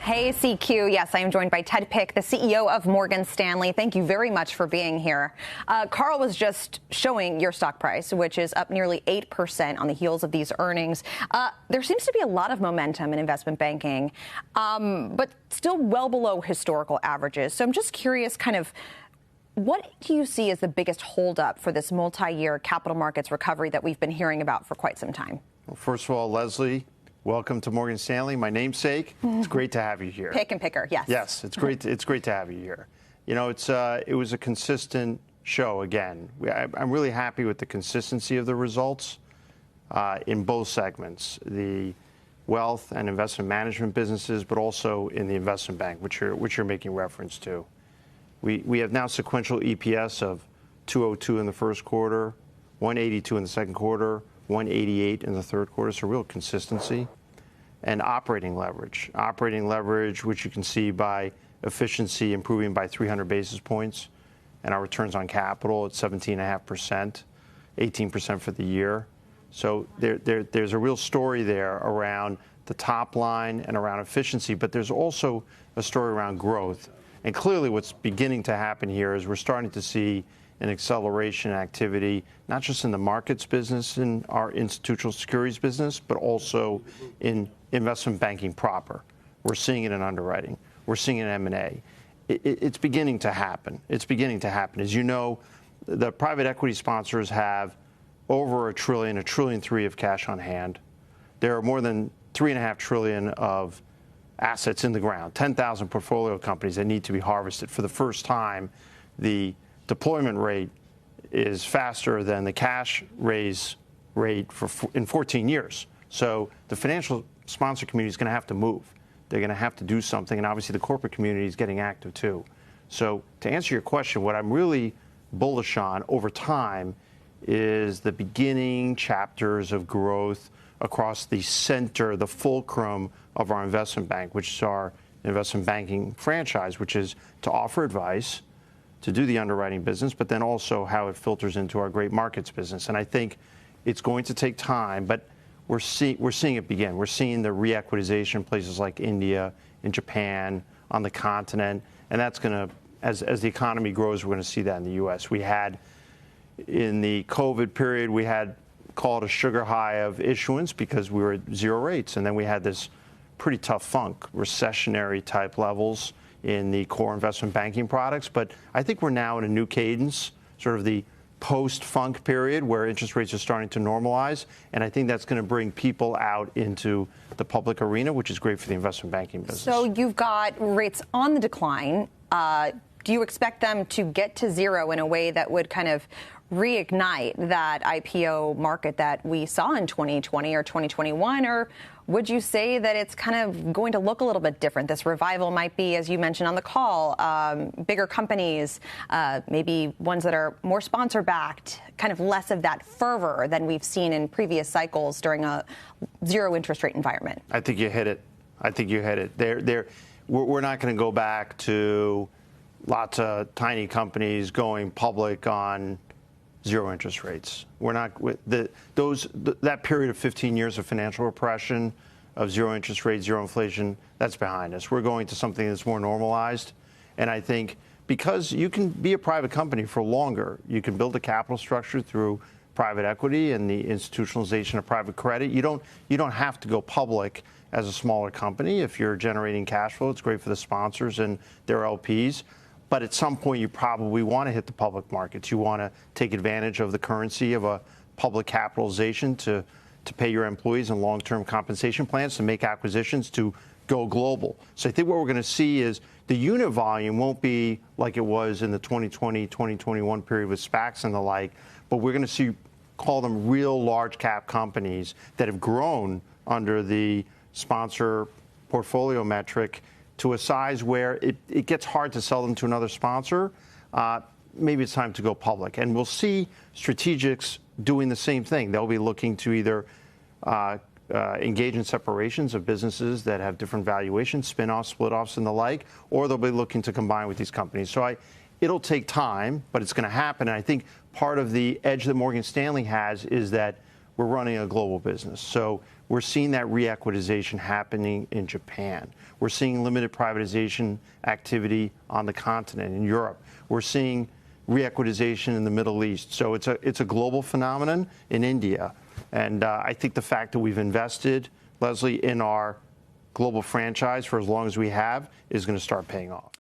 Hey, CQ. Yes, I am joined by Ted Pick, the CEO of Morgan Stanley. Thank you very much for being here. Carl was just showing your stock price, which is up nearly 8% on the heels of these earnings. There seems to be a lot of momentum in investment banking, but still well below historical averages. So I'm just curious, what do you see as the biggest holdup for this multi-year capital markets recovery that we've been hearing about for quite some time? Well, first of all, Leslie, welcome to Morgan Stanley, my namesake. It's great to have you here. Pick and picker, yes. Yes, it's great. It's great to have you here. You know, it was a consistent show again. I'm really happy with the consistency of the results in both segments, the wealth and investment management businesses, but also in the investment bank, which you're making reference to. We have now sequential EPS of 202 in the first quarter, 182 in the second quarter, 188 in the third quarter, so real consistency. And operating leverage, which you can see by efficiency improving by 300 basis points, and our returns on capital at 17.5%, 18% for the year. So there's a real story there around the top line and around efficiency, but there's also a story around growth. And clearly what's beginning to happen here is we're starting to see an acceleration in activity, not just in the markets business, in our institutional securities business, but also in investment banking proper. We're seeing it in underwriting. We're seeing it in M&A. It's beginning to happen. It's beginning to happen. As you know, the private equity sponsors have over $1 trillion, $1.3 trillion of cash on hand. There are more than $3.5 trillion of assets in the ground, 10,000 portfolio companies that need to be harvested. For the first time, the deployment rate is faster than the cash raise rate in 14 years. So the financial sponsor community is going to have to move. They're going to have to do something, and obviously the corporate community is getting active too. So to answer your question, what I'm really bullish on over time is the beginning chapters of growth across the center, the fulcrum of our investment bank, which is our investment banking franchise, which is to offer advice, to do the underwriting business, but then also how it filters into our great markets business. And I think it's going to take time, but we're seeing it begin. We're seeing the re-equitization in places like India, in Japan, on the continent, and that's going to, as the economy grows, we're going to see that in the U.S. We had, in the COVID period, we had called a sugar high of issuance because we were at zero rates, and then we had this pretty tough funk, recessionary type levels in the core investment banking products. But I think we're now in a new cadence, sort of the post-funk period where interest rates are starting to normalize. And I think that's going to bring people out into the public arena, which is great for the investment banking business. So you've got rates on the decline. Do you expect them to get to zero in a way that would kind of reignite that IPO market that we saw in 2020 or 2021? Or would you say that it's kind of going to look a little bit different? This revival might be, as you mentioned on the call, bigger companies, maybe ones that are more sponsor-backed, kind of less of that fervor than we've seen in previous cycles during a zero interest rate environment. I think you hit it. We're not going to go back to lots of tiny companies going public on zero interest rates. We're not that period of 15 years of financial repression, of zero interest rates, zero inflation. That's behind us. We're going to something that's more normalized, and I think because you can be a private company for longer, you can build a capital structure through private equity and the institutionalization of private credit. You don't have to go public as a smaller company if you're generating cash flow. It's great for the sponsors and their LPs. But at some point, you probably want to hit the public markets. You want to take advantage of the currency of a public capitalization to pay your employees and long-term compensation plans, to make acquisitions, to go global. So I think what we're going to see is the unit volume won't be like it was in the 2020, 2021 period with SPACs and the like, but we're going to see, call them real large cap companies that have grown under the sponsor portfolio metric to a size where it gets hard to sell them to another sponsor. Maybe it's time to go public. And we'll see strategics doing the same thing. They'll be looking to either engage in separations of businesses that have different valuations, spin-offs, split-offs, and the like, or they'll be looking to combine with these companies. So it'll take time, but it's going to happen. And I think part of the edge that Morgan Stanley has is that we're running a global business. So we're seeing that re-equitization happening in Japan. We're seeing limited privatization activity on the continent in Europe. We're seeing re-equitization in the Middle East. So it's a global phenomenon in India. And I think the fact that we've invested, Leslie, in our global franchise for as long as we have is going to start paying off.